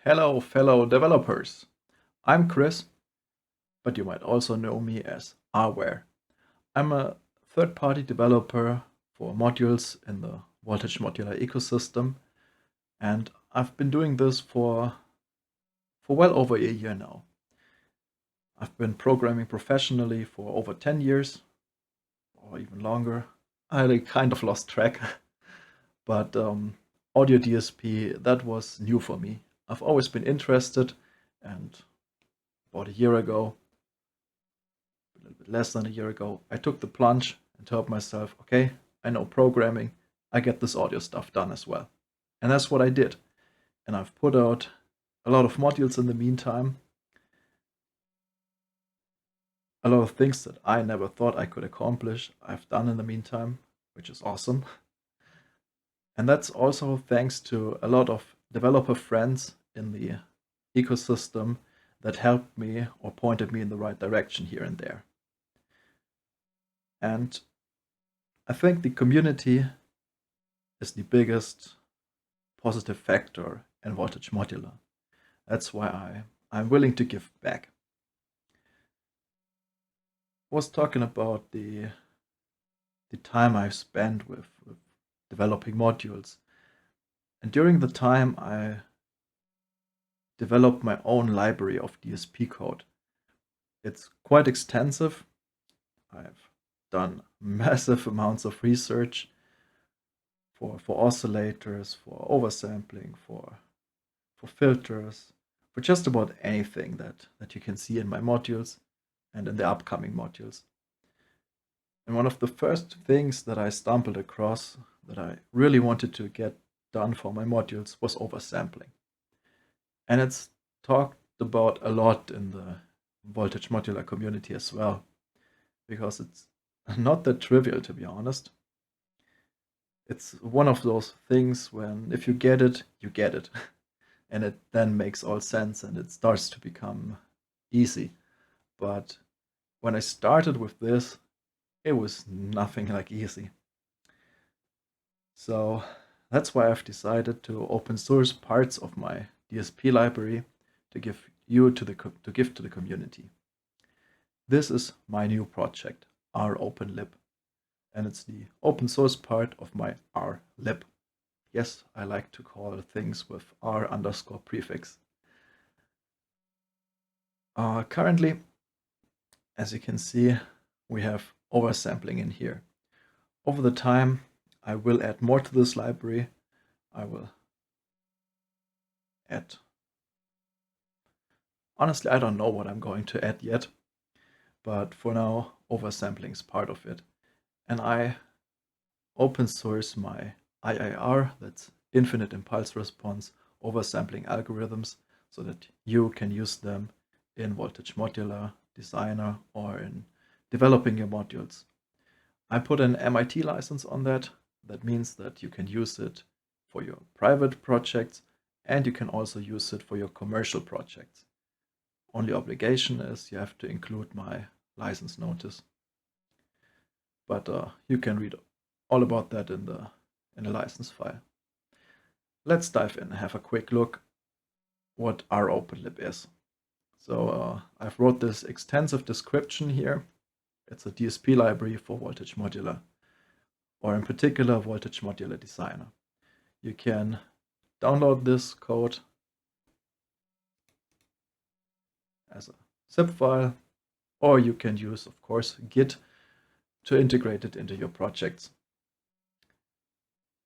Hello, fellow developers. I'm Chris, but you might also know me as Rware. I'm a third-party developer for modules in the Voltage Modular ecosystem, and I've been doing this for well over a year now. I've been programming professionally for over 10 years, or even longer. I kind of lost track, but audio DSP, that was new for me. I've always been interested, and about a year ago, a little bit less than a year ago, I took the plunge and told myself, okay, I know programming, I get this audio stuff done as well. And that's what I did. And I've put out a lot of modules in the meantime, a lot of things that I never thought I could accomplish, I've done in the meantime, which is awesome. And that's also thanks to a lot of developer friends in the ecosystem that helped me or pointed me in the right direction here and there. And I think the community is the biggest positive factor in Voltage Modular. That's why I'm willing to give back. I was talking about the time I've spent with developing modules. And during the time I developed my own library of DSP code. It's quite extensive. I've done massive amounts of research for oscillators, for oversampling, for filters, for just about anything that you can see in my modules and in the upcoming modules. And one of the first things that I stumbled across that I really wanted to get done for my modules was oversampling. And it's talked about a lot in the Voltage Modular community as well, because it's not that trivial, to be honest. It's one of those things when if you get it, you get it. And it then makes all sense and it starts to become easy. But when I started with this, it was nothing like easy. So that's why I've decided to open source parts of my DSP library to give to the community. This is my new project, ROpenLib, and it's the open source part of my RLib. Yes, I like to call things with R underscore prefix. Currently, as you can see, we have oversampling in here. Over the time, I will add more to this library. I will add. Honestly, I don't know what I'm going to add yet, but for now, oversampling is part of it. And I open source my IIR, that's infinite impulse response oversampling algorithms, so that you can use them in Voltage Modular, Designer, or in developing your modules. I put an MIT license on that. That means that you can use it for your private projects, and you can also use it for your commercial projects. Only obligation is you have to include my license notice. But you can read all about that in the license file. Let's dive in and have a quick look what ROpenLib is. So I've wrote this extensive description here. It's a DSP library for Voltage Modular, or in particular Voltage Modular Designer. You can download this code as a zip file, or you can use, of course, Git to integrate it into your projects.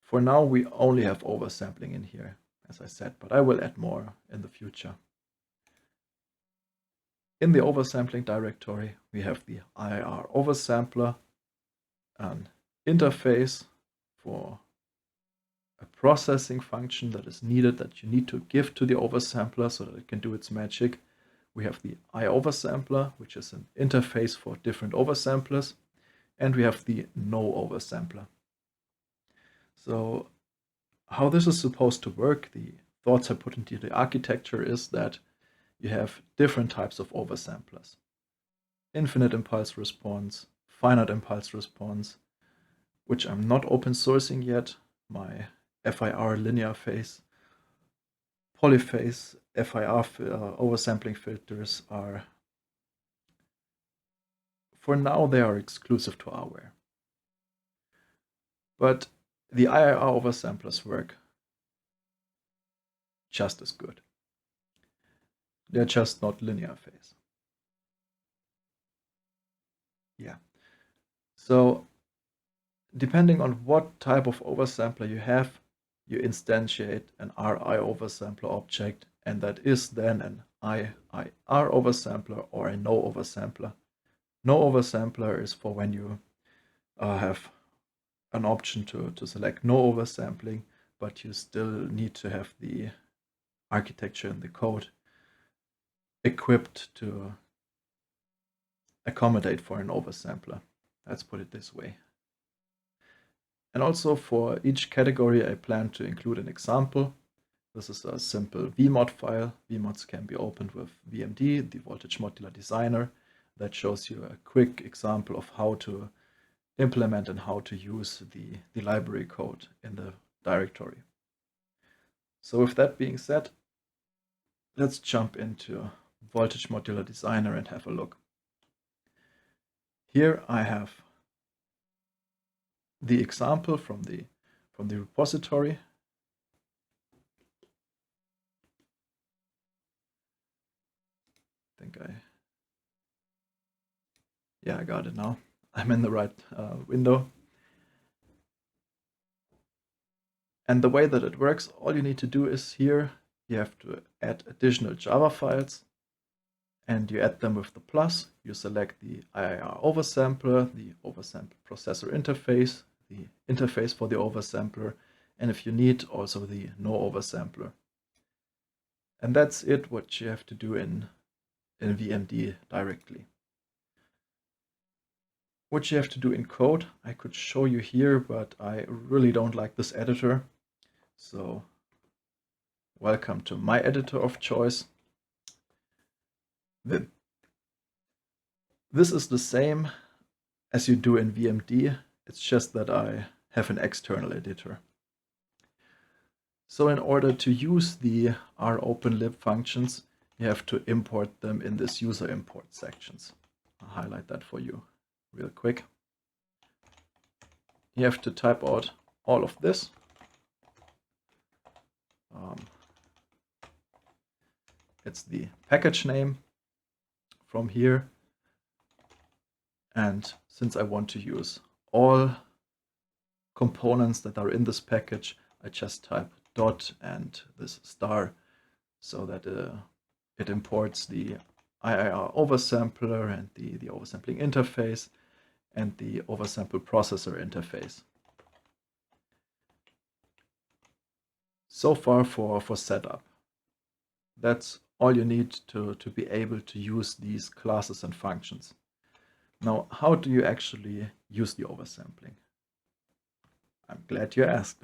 For now, we only have oversampling in here, as I said, but I will add more in the future. In the oversampling directory, we have the IIR oversampler, an interface for a processing function that is needed, that you need to give to the oversampler so that it can do its magic. We have the iOversampler, which is an interface for different oversamplers, and we have the no oversampler. So how this is supposed to work, the thoughts I put into the architecture is that you have different types of oversamplers. Infinite impulse response, finite impulse response, which I'm not open sourcing yet, my FIR linear phase, polyphase, FIR oversampling filters are, for now, they are exclusive to hardware. But the IIR oversamplers work just as good. They're just not linear phase. Yeah. So depending on what type of oversampler you have, you instantiate an RI oversampler object, and that is then an IIR oversampler or a no oversampler. No oversampler is for when you have an option to select no oversampling, but you still need to have the architecture and the code equipped to accommodate for an oversampler. Let's put it this way. And also for each category, I plan to include an example. This is a simple vmod file. Vmods can be opened with VMD, the Voltage Modular Designer. That shows you a quick example of how to implement and how to use the library code in the directory. So with that being said, let's jump into Voltage Modular Designer and have a look. Here I have the example from the repository. I got it now. I'm in the right window. And the way that it works, all you need to do is here, you have to add additional Java files, and you add them with the plus. You select the IIR oversampler, the oversample processor interface, the interface for the oversampler, and if you need, also the no oversampler. And that's it, what you have to do in VMD directly. What you have to do in code, I could show you here, but I really don't like this editor. So welcome to my editor of choice. This is the same as you do in VMD. It's just that I have an external editor. So in order to use the ropenlib functions, you have to import them in this user import sections. I'll highlight that for you real quick. You have to type out all of this. It's the package name from here. And since I want to use all components that are in this package, I just type dot and this star so that it imports the IIR oversampler and the oversampling interface and the oversample processor interface. So far for setup. That's all you need to be able to use these classes and functions. Now, how do you actually use the oversampling? I'm glad you asked.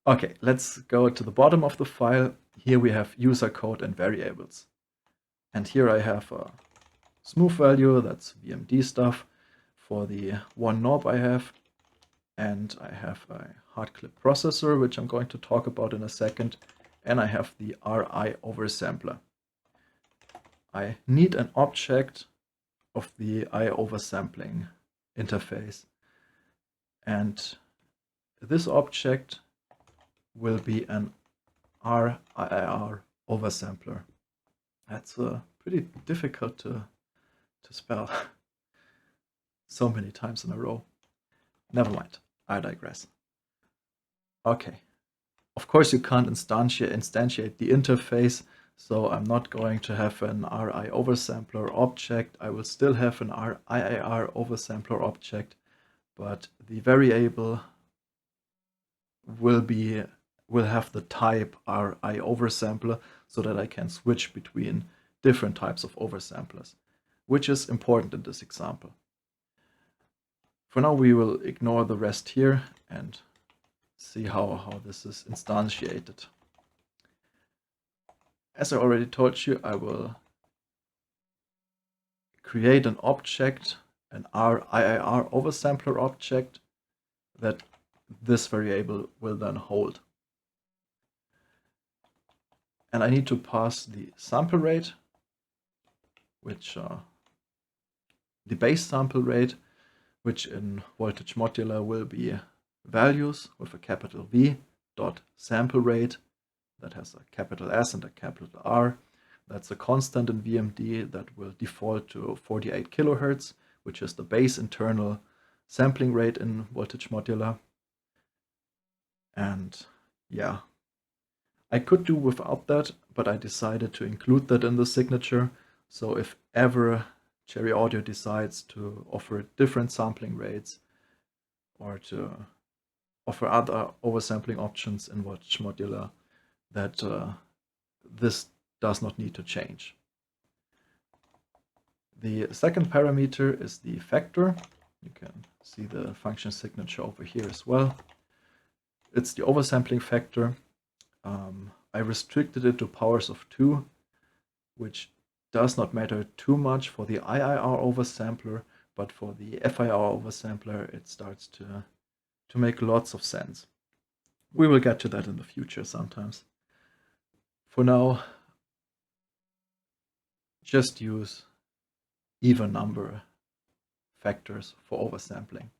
Okay, let's go to the bottom of the file. Here we have user code and variables. And here I have a smooth value, that's VMD stuff, for the one knob I have. And I have a hard clip processor, which I'm going to talk about in a second. And I have the RI oversampler. I need an object of the I oversampling interface. And this object will be an RIR oversampler. That's pretty difficult to spell so many times in a row. Never mind, I digress. Okay, of course you can't instantiate the interface, so I'm not going to have an RI oversampler object. I will still have an IIR oversampler object, but the variable will have the type RI oversampler so that I can switch between different types of oversamplers, which is important in this example. For now, we will ignore the rest here and see how this is instantiated. As I already told you, I will create an object, an IIR oversampler object, that this variable will then hold. And I need to pass the sample rate, which the base sample rate, which in voltage modular will be values with a capital V dot sample rate that has a capital S and a capital R. That's a constant in VMD that will default to 48 kilohertz, which is the base internal sampling rate in voltage modular. And yeah, I could do without that, but I decided to include that in the signature. So if ever Cherry Audio decides to offer different sampling rates or to offer other oversampling options in voltage modular, that this does not need to change. The second parameter is the factor. You can see the function signature over here as well. It's the oversampling factor. I restricted it to powers of 2, which does not matter too much for the IIR oversampler, but for the FIR oversampler, it starts to make lots of sense. We will get to that in the future sometimes. For now, just use even number factors for oversampling.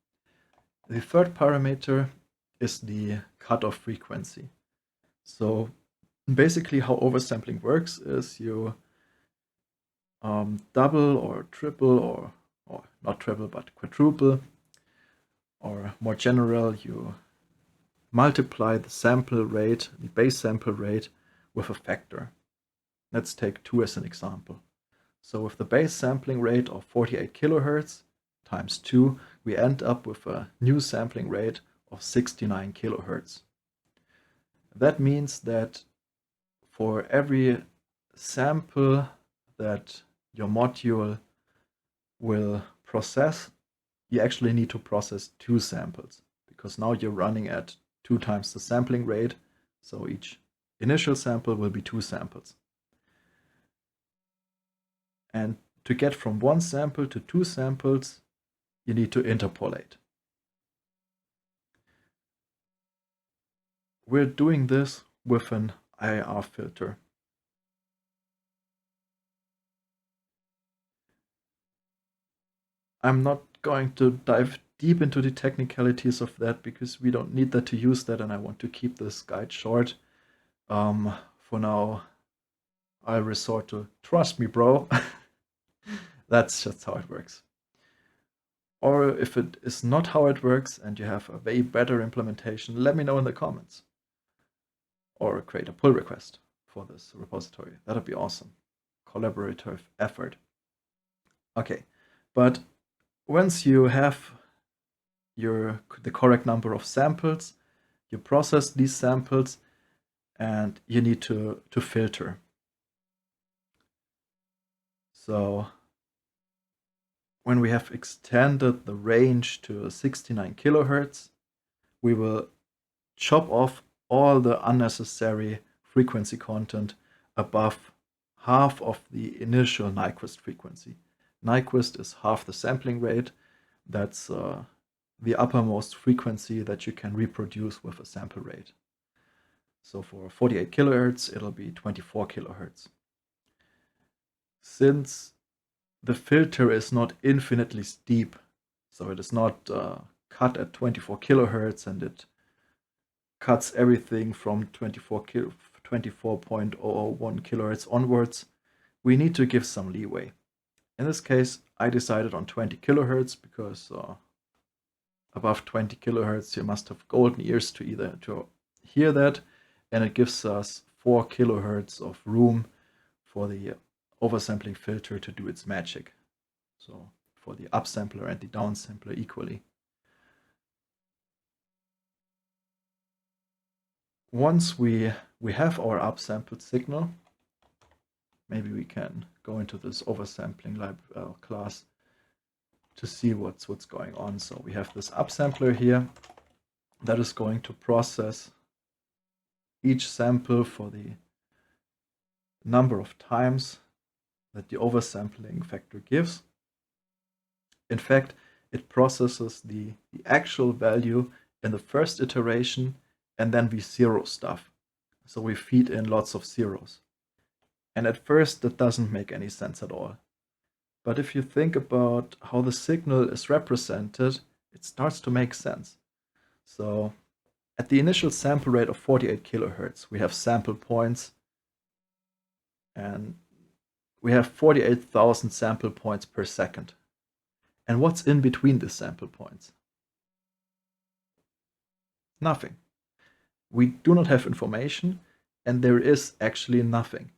The third parameter is the cutoff frequency. So basically how oversampling works is you double or triple or not triple but quadruple, or more general, you multiply the sample rate, the base sample rate, with a factor. Let's take 2 as an example. So with the base sampling rate of 48 kilohertz times 2, we end up with a new sampling rate of 69 kilohertz. That means that for every sample that your module will process, you actually need to process 2 samples, because now you're running at 2 times the sampling rate, so each initial sample will be 2 samples. And to get from 1 sample to 2 samples, you need to interpolate. We're doing this with an IIR filter. I'm not going to dive deep into the technicalities of that because we don't need that to use that, and I want to keep this guide short. For now, I'll resort to trust me, bro. That's just how it works. Or if it is not how it works and you have a way better implementation, let me know in the comments. Or create a pull request for this repository. That'd be awesome. Collaborative effort. Okay, but once you have the correct number of samples, you process these samples and you need to filter. So when we have extended the range to 69 kilohertz, we will chop off all the unnecessary frequency content above half of the initial Nyquist frequency. Nyquist is half the sampling rate. That's the uppermost frequency that you can reproduce with a sample rate. So for 48 kilohertz, it'll be 24 kilohertz. Since the filter is not infinitely steep, so it is not cut at 24 kilohertz and it cuts everything from 24.001 kilohertz onwards, we need to give some leeway. In this case, I decided on 20 kilohertz because above 20 kilohertz you must have golden ears to hear that, and it gives us 4 kilohertz of room for the oversampling filter to do its magic. So for the upsampler and the downsampler equally. Once we have our upsampled signal, maybe we can go into this oversampling class to see what's going on. So we have this upsampler here that is going to process each sample for the number of times that the oversampling factor gives. In fact, it processes the actual value in the first iteration, and then we zero stuff. So we feed in lots of zeros. And at first, that doesn't make any sense at all. But if you think about how the signal is represented, it starts to make sense. So at the initial sample rate of 48 kilohertz, we have sample points, and we have 48,000 sample points per second. And what's in between the sample points? Nothing. We do not have information, and there is actually nothing.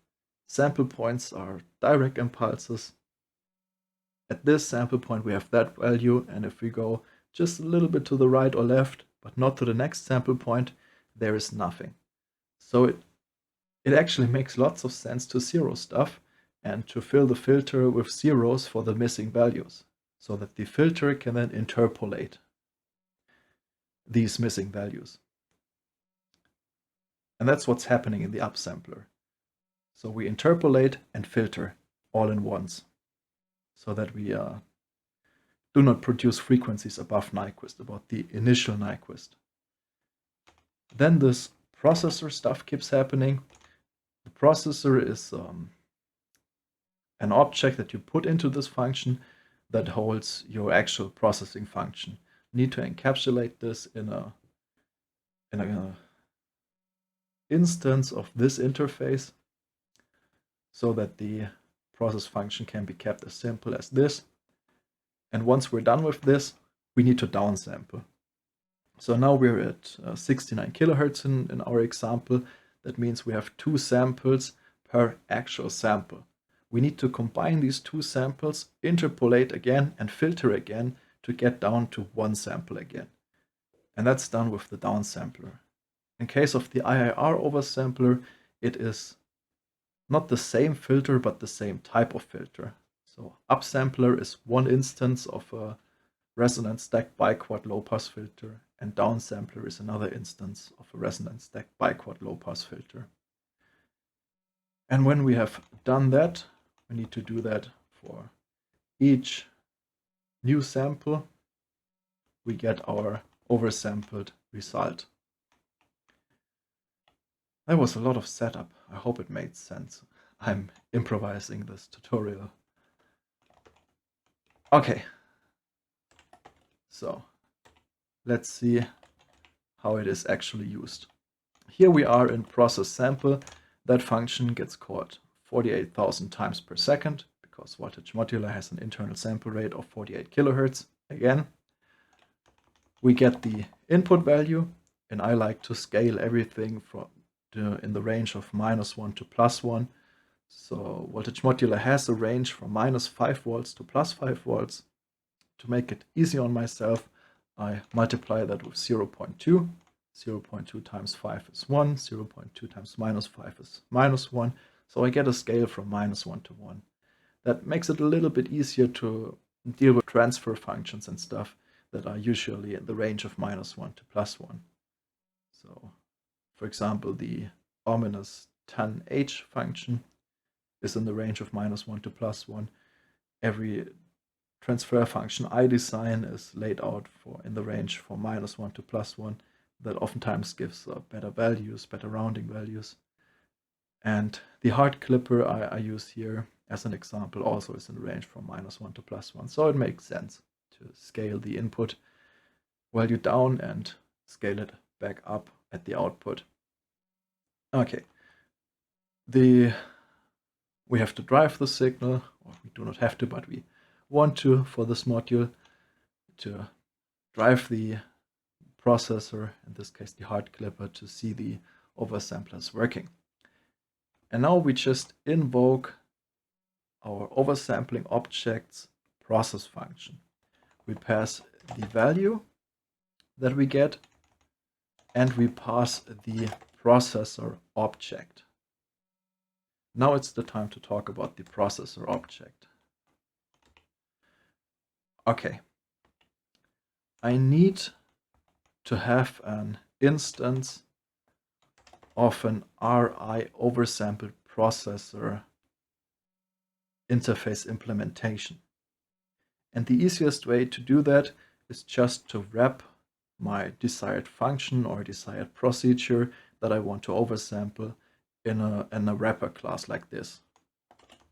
Sample points are direct impulses. At this sample point, we have that value, and if we go just a little bit to the right or left, but not to the next sample point, there is nothing. So it actually makes lots of sense to zero stuff and to fill the filter with zeros for the missing values, so that the filter can then interpolate these missing values. And that's what's happening in the upsampler. So we interpolate and filter all in once, so that we do not produce frequencies above Nyquist, about the initial Nyquist. Then this processor stuff keeps happening. The processor is an object that you put into this function that holds your actual processing function. You need to encapsulate this in a instance of this interface, so that the process function can be kept as simple as this. And once we're done with this, we need to downsample. So now we're at 69 kilohertz in our example. That means we have 2 samples per actual sample. We need to combine these 2 samples, interpolate again, and filter again to get down to 1 sample again. And that's done with the downsampler. In case of the IIR oversampler, it is not the same filter, but the same type of filter. So upsampler is one instance of a resonant stacked biquad low-pass filter, and downsampler is another instance of a resonant stacked biquad low-pass filter. And when we have done that, we need to do that for each new sample. We get our oversampled result. That was a lot of setup. I hope it made sense. I'm improvising this tutorial. Okay. So let's see how it is actually used. Here we are in process sample. That function gets called 48,000 times per second, because voltage modular has an internal sample rate of 48 kilohertz. Again, we get the input value, and I like to scale everything from in the range of -1 to +1. So voltage modular has a range from -5 volts to +5 volts. To make it easy on myself, I multiply that with 0.2. 0.2 times 5 is 1. 0.2 times -5 is -1. So I get a scale from -1 to 1. That makes it a little bit easier to deal with transfer functions and stuff that are usually in the range of -1 to +1. So, for example, the ominous tan-h function is in the range of -1 to +1. Every transfer function I design is laid out in the range from -1 to +1. That oftentimes gives better values, better rounding values. And the hard clipper I use here as an example also is in the range from -1 to +1. So it makes sense to scale the input value down and scale it back up at the output. Okay. We have to drive the signal, or we do not have to, but we want to for this module, to drive the processor, in this case the hard clipper, to see the oversamplers working. And now we just invoke our oversampling object's process function. We pass the value that we get, and we pass the processor object. Now it's the time to talk about the processor object. Okay. I need to have an instance of an RI oversampled processor interface implementation. And the easiest way to do that is just to wrap my desired function or desired procedure that I want to oversample in a wrapper class like this.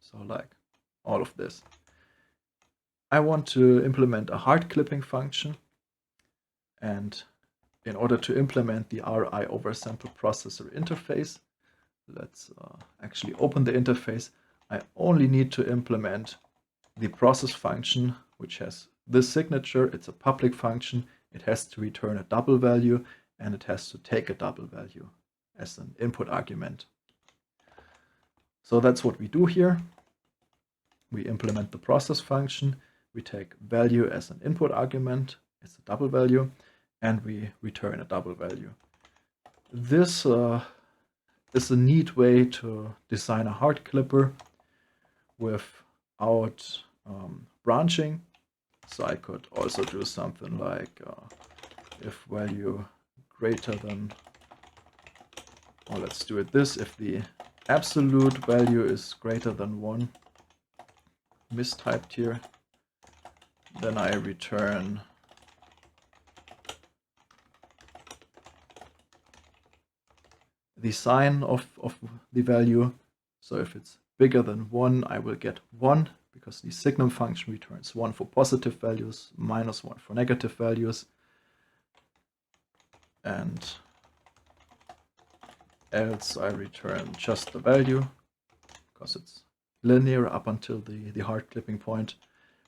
So like all of this. I want to implement a hard clipping function, and in order to implement the RI oversample processor interface, let's actually open the interface. I only need to implement the process function, which has this signature. It's a public function. It has to return a double value, and it has to take a double value as an input argument. So that's what we do here. We implement the process function. We take value as an input argument. It's a double value, and we return a double value. This is a neat way to design a hard clipper without branching. So I could also do something like if value greater than, or let's do it this, if the absolute value is greater than 1, mistyped here, then I return the sign of the value. So if it's bigger than 1, I will get 1, because the signum function returns 1 for positive values, -1 for negative values. And else I return just the value, because it's linear up until the hard clipping point.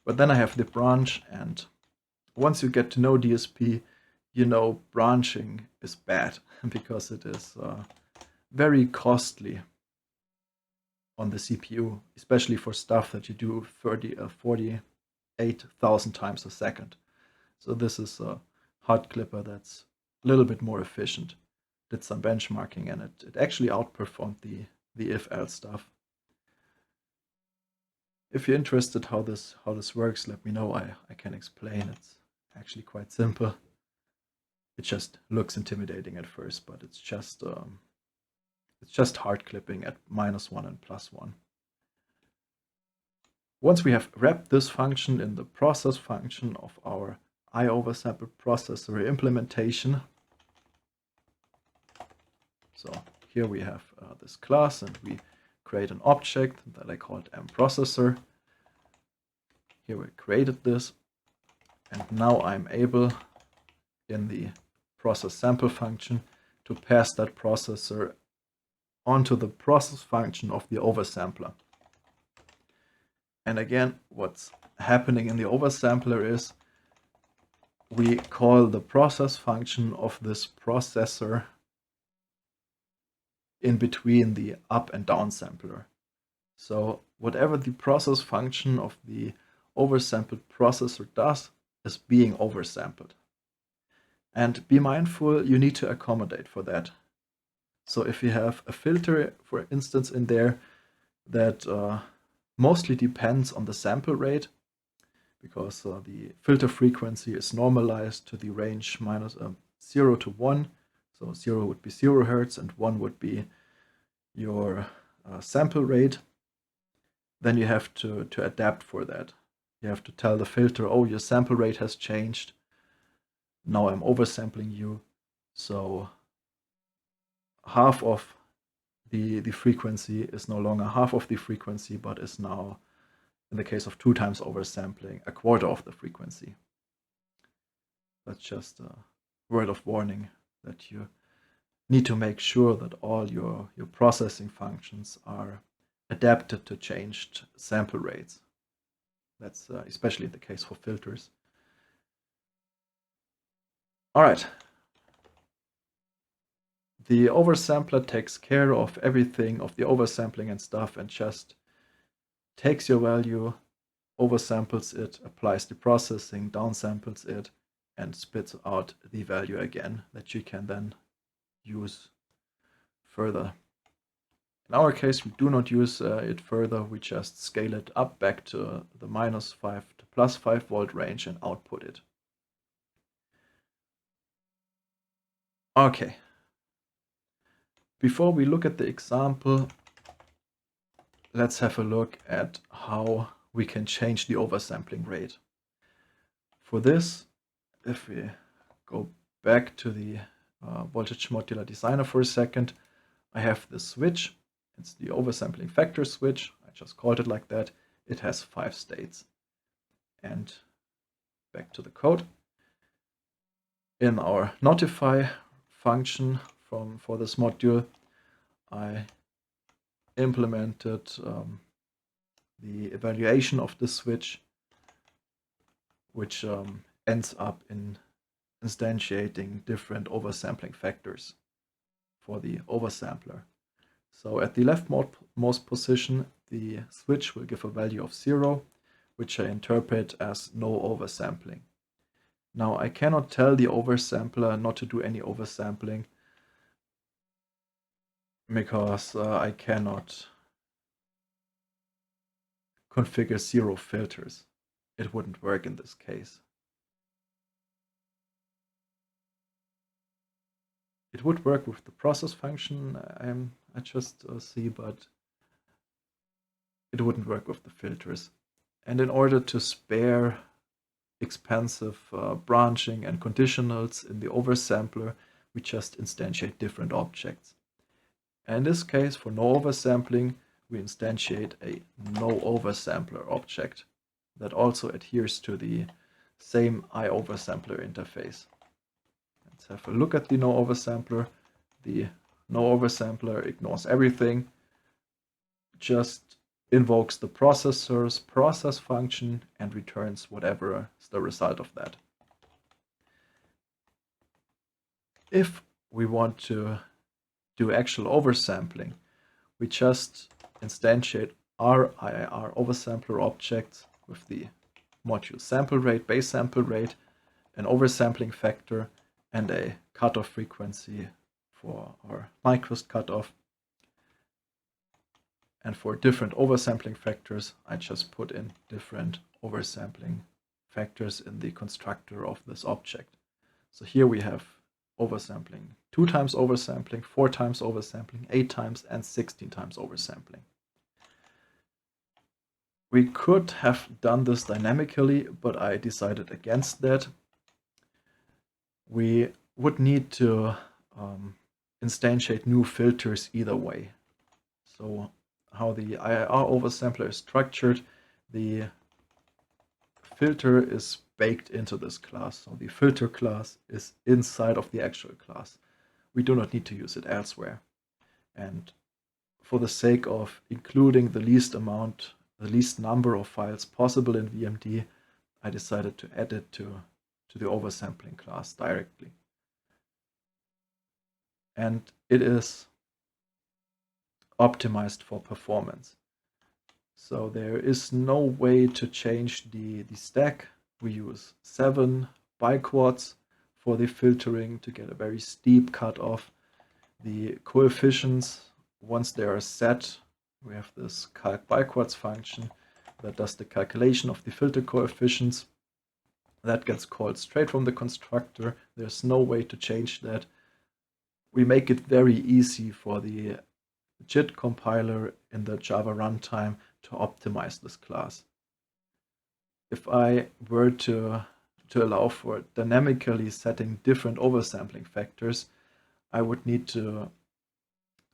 But then I have the branch, and once you get to know DSP, you know branching is bad because it is very costly on the CPU, especially for stuff that you do 48,000 times a second. So this is a hard clipper that's a little bit more efficient. Did some benchmarking, and it actually outperformed the if-else stuff. If you're interested how this works, let me know. I can explain. It's actually quite simple. It just looks intimidating at first, but it's just hard clipping at -1 and +1. Once we have wrapped this function in the process function of our I oversample processor implementation, so here we have this class, and we create an object that I called mProcessor. Here we created this, and now I'm able, in the process sample function, to pass that processor onto the process function of the oversampler. And again, what's happening in the oversampler is we call the process function of this processor in between the up and down sampler. So whatever the process function of the oversampled processor does is being oversampled. And be mindful, you need to accommodate for that. So if you have a filter, for instance, in there that mostly depends on the sample rate, because the filter frequency is normalized to the range -0 to 1. So 0 would be 0 Hertz and 1 would be your sample rate. Then you have to adapt for that. You have to tell the filter, oh, your sample rate has changed. Now I'm oversampling you. So half of the frequency is no longer half of the frequency, but is now, in the case of 2 times oversampling, a quarter of the frequency. That's just a word of warning that you need to make sure that all your processing functions are adapted to changed sample rates. That's especially the case for filters. All right. The oversampler takes care of everything of the oversampling and stuff, and just takes your value, oversamples it, applies the processing, downsamples it, and spits out the value again that you can then use further. In our case, we do not use it further. We just scale it up back to the -5 to +5 volt range and output it. Okay. Before we look at the example, let's have a look at how we can change the oversampling rate. For this, if we go back to the voltage modular designer for a second, I have this switch. It's the oversampling factor switch. I just called it like that. It has 5 states. And back to the code. In our notify function for this module, I implemented the evaluation of the switch, which ends up in instantiating different oversampling factors for the oversampler. So at the leftmost position, the switch will give a value of 0, which I interpret as no oversampling. Now I cannot tell the oversampler not to do any oversampling because I cannot configure 0 filters. It wouldn't work in this case. It would work with the process function I just see, but it wouldn't work with the filters. And in order to spare expensive branching and conditionals in the oversampler, we just instantiate different objects. And in this case, for no oversampling, we instantiate a no oversampler object that also adheres to the same iOversampler interface. Let's have a look at the no oversampler. The no oversampler ignores everything, just invokes the processor's process function and returns whatever is the result of that. If we want to do actual oversampling, we just instantiate our IIR oversampler objects with the module sample rate, base sample rate, an oversampling factor, and a cutoff frequency for our Nyquist cutoff. And for different oversampling factors, I just put in different oversampling factors in the constructor of this object. So here we have oversampling, 2 times oversampling, 4 times oversampling, 8 times, and 16 times oversampling. We could have done this dynamically, but I decided against that. We would need to instantiate new filters either way. So how the IIR oversampler is structured, the filter is baked into this class. So the filter class is inside of the actual class. We do not need to use it elsewhere. And for the sake of including the least number of files possible in VMD, I decided to add it to the oversampling class directly. And it is optimized for performance. So there is no way to change the stack. We use 7 biquads for the filtering to get a very steep cutoff. The coefficients, once they are set, we have this calc biquads function that does the calculation of the filter coefficients. That gets called straight from the constructor. There's no way to change that. We make it very easy for the JIT compiler in the Java runtime to optimize this class. If I were to allow for dynamically setting different oversampling factors, I would need to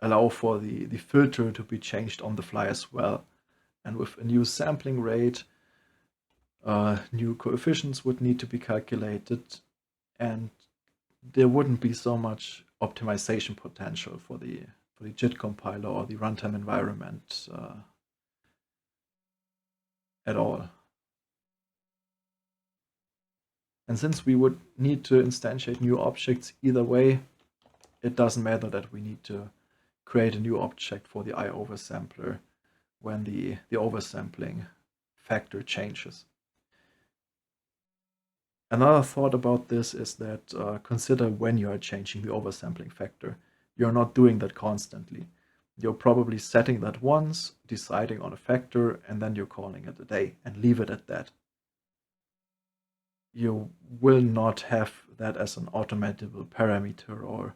allow for the filter to be changed on the fly as well. And with a new sampling rate, new coefficients would need to be calculated, and there wouldn't be so much optimization potential for the JIT compiler or the runtime environment at all. And since we would need to instantiate new objects either way, it doesn't matter that we need to create a new object for the iOversampler when the oversampling factor changes. Another thought about this is that consider when you are changing the oversampling factor. You're not doing that constantly. You're probably setting that once, deciding on a factor, and then you're calling it a day and leave it at that. You will not have that as an automatable parameter or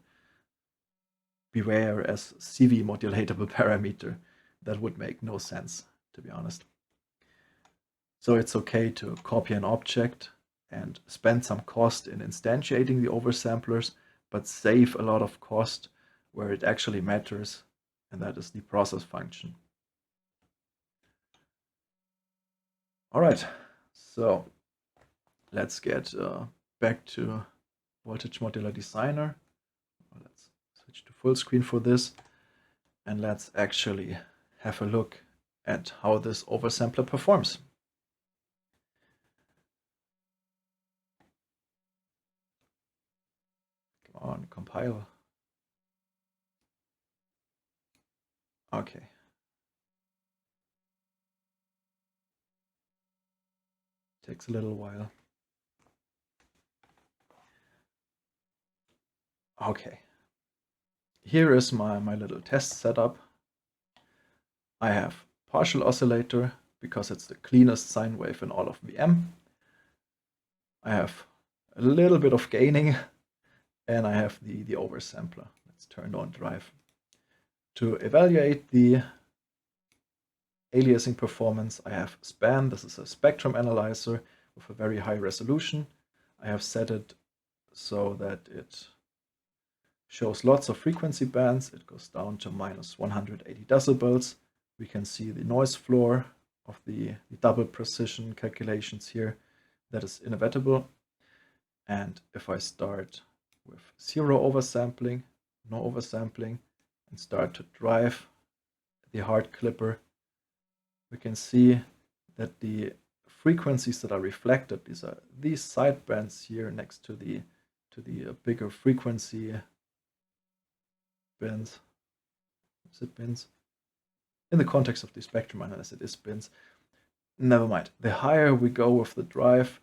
beware as CV modulatable parameter. That would make no sense, to be honest. So it's okay to copy an object and spend some cost in instantiating the oversamplers, but save a lot of cost where it actually matters, and that is the process function. All right, so let's get back to Voltage Modular Designer. Let's switch to full screen for this, and let's actually have a look at how this oversampler performs. Come on, compile. Okay. Takes a little while. Okay. Here is my little test setup. I have partial oscillator because it's the cleanest sine wave in all of VM. I have a little bit of gaining, and I have the oversampler. Let's turn on drive. To evaluate the aliasing performance, I have span. This is a spectrum analyzer with a very high resolution. I have set it so that it shows lots of frequency bands. It goes down to minus 180 decibels. We can see the noise floor of the double precision calculations here. That is inevitable. And if I start with 0 oversampling, no oversampling, and start to drive the hard clipper, we can see that the frequencies that are reflected, these are these side bands here next to the bigger frequency bins. Is it bins? In the context of the spectrum analysis, it is bins. Never mind. The higher we go with the drive,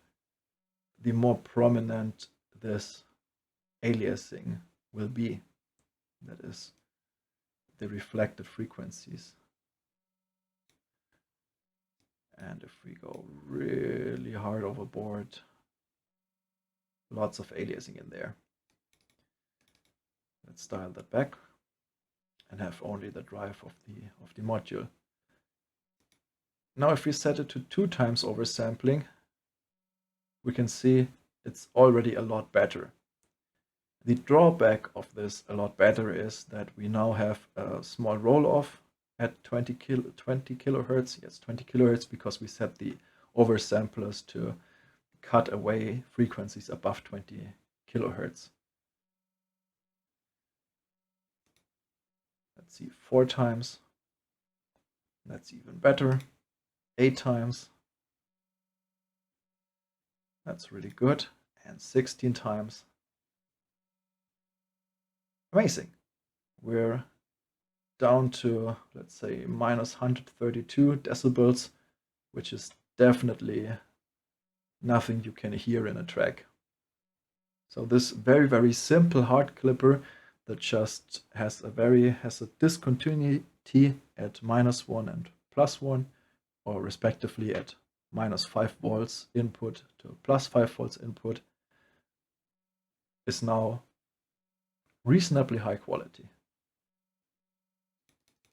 the more prominent this aliasing will be. That is the reflected frequencies. And if we go really hard overboard, lots of aliasing in there. Let's dial that back and have only the drive of the module. Now if we set it to 2 times oversampling, we can see it's already a lot better. The drawback of this a lot better is that we now have a small roll-off at 20 kilohertz. Yes, 20 kilohertz, because we set the oversamplers to cut away frequencies above 20 kilohertz. Let's see, 4 times. That's even better. 8 times. That's really good. And 16 times. Amazing. We're down to, let's say, minus 132 decibels, which is definitely nothing you can hear in a track. So this very, very simple hard clipper that just has a discontinuity at -1 and +1, or respectively at -5 volts input to +5 volts input, is now reasonably high quality.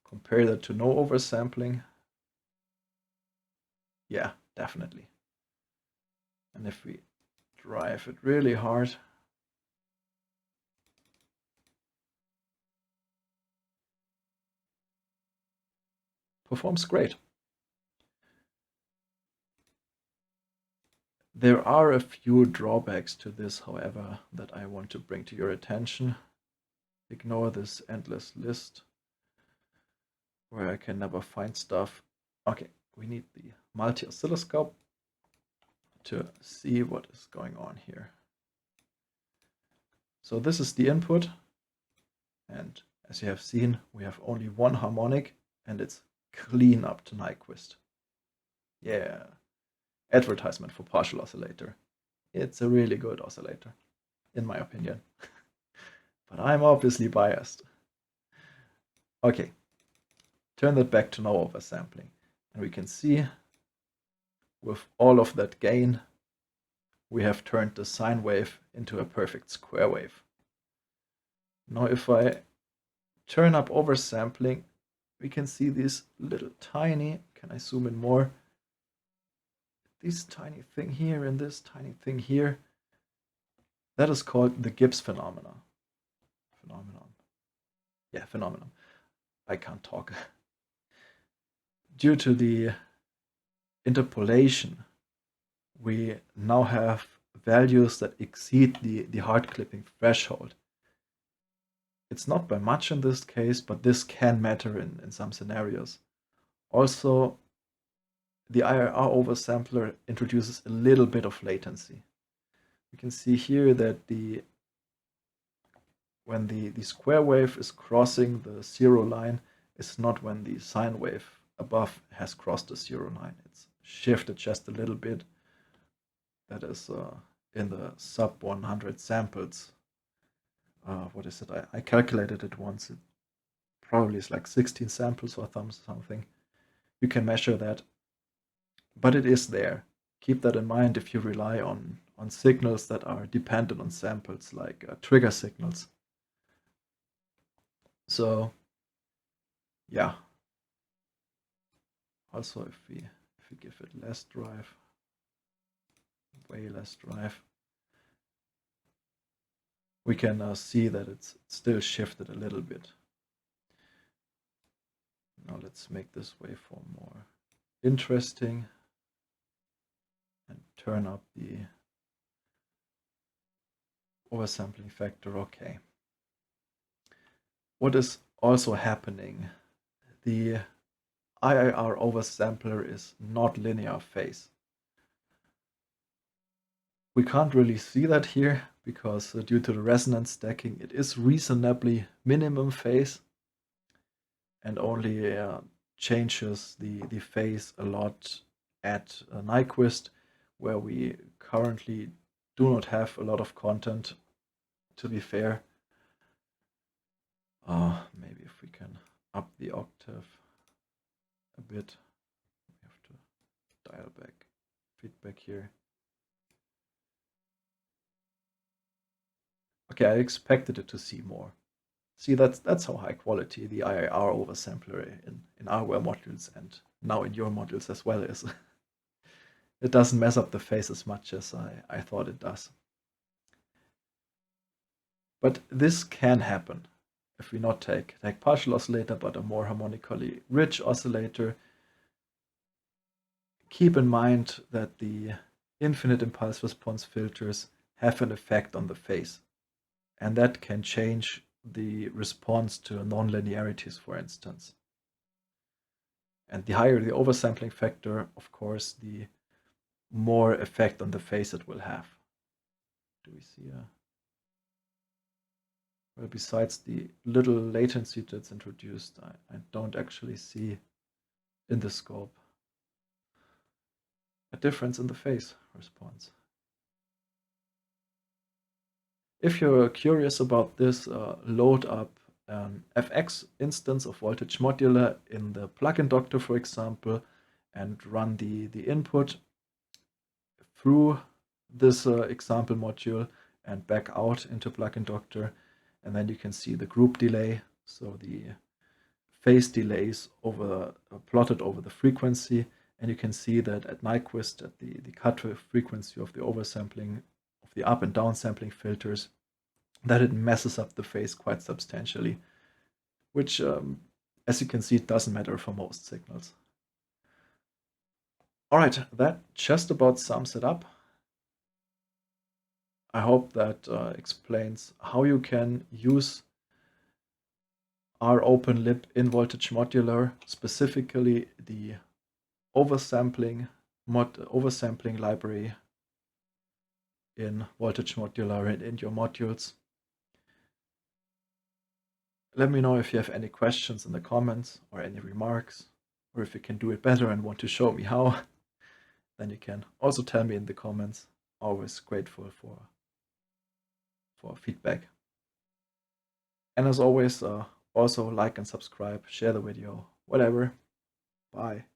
Compare that to no oversampling. Yeah, definitely. And if we drive it really hard, performs great. There are a few drawbacks to this, however, that I want to bring to your attention. Ignore this endless list where I can never find stuff. Okay, we need the multi-oscilloscope to see what is going on here. So this is the input, and as you have seen, we have only one harmonic, and it's clean up to Nyquist. Yeah, advertisement for partial oscillator. It's a really good oscillator, in my opinion. But I'm obviously biased. Okay, turn that back to no oversampling, and we can see with all of that gain, we have turned the sine wave into a perfect square wave. Now if I turn up oversampling, we can see these little tiny, can I zoom in more? This tiny thing here and this tiny thing here. That is called the Gibbs phenomenon. Yeah, phenomenon. I can't talk. Due to the interpolation, we now have values that exceed the hard clipping threshold. It's not by much in this case, but this can matter in some scenarios. Also, the IRR oversampler introduces a little bit of latency. You can see here that when the square wave is crossing the 0 line is not when the sine wave above has crossed the 0 line. It's shifted just a little bit. That is in the sub 100 samples. What is it? I calculated it once. It probably is like 16 samples or something. You can measure that, but it is there. Keep that in mind if you rely on signals that are dependent on samples, like trigger signals. So yeah. Also, if we give it less drive, way less drive, we can see that it's still shifted a little bit. Now let's make this waveform more interesting and turn up the oversampling factor. Okay. What is also happening? The IIR oversampler is not linear phase. We can't really see that here because due to the resonance stacking, it is reasonably minimum phase and only changes the phase a lot at Nyquist, where we currently do not have a lot of content, to be fair. Maybe if we can up the octave a bit. We have to dial back feedback here. Okay, I expected it to see more. See, that's how high quality the IIR oversampler in hardware modules and now in your modules as well is. It doesn't mess up the phase as much as I thought it does. But this can happen if we not take partial oscillator, but a more harmonically rich oscillator. Keep in mind that the infinite impulse response filters have an effect on the phase, and that can change the response to nonlinearities, for instance. And the higher the oversampling factor, of course, the more effect on the phase it will have. Do we see a... Well, besides the little latency that's introduced, I don't actually see in the scope a difference in the phase response. If you're curious about this, load up an FX instance of voltage modular in the plugin doctor, for example, and run the input through this example module and back out into plugin doctor, and then you can see the group delay, so the phase delays plotted over the frequency, and you can see that at Nyquist, at the cutoff frequency of the oversampling of the up and down sampling filters, that it messes up the phase quite substantially, which, as you can see, it doesn't matter for most signals. All right, that just about sums it up. I hope that explains how you can use ropenlib in voltage modular, specifically the oversampling library in voltage modular and in your modules. Let me know if you have any questions in the comments or any remarks, or if you can do it better and want to show me how, then you can also tell me in the comments. Always grateful for feedback. And as always, also like and subscribe, share the video, whatever. Bye.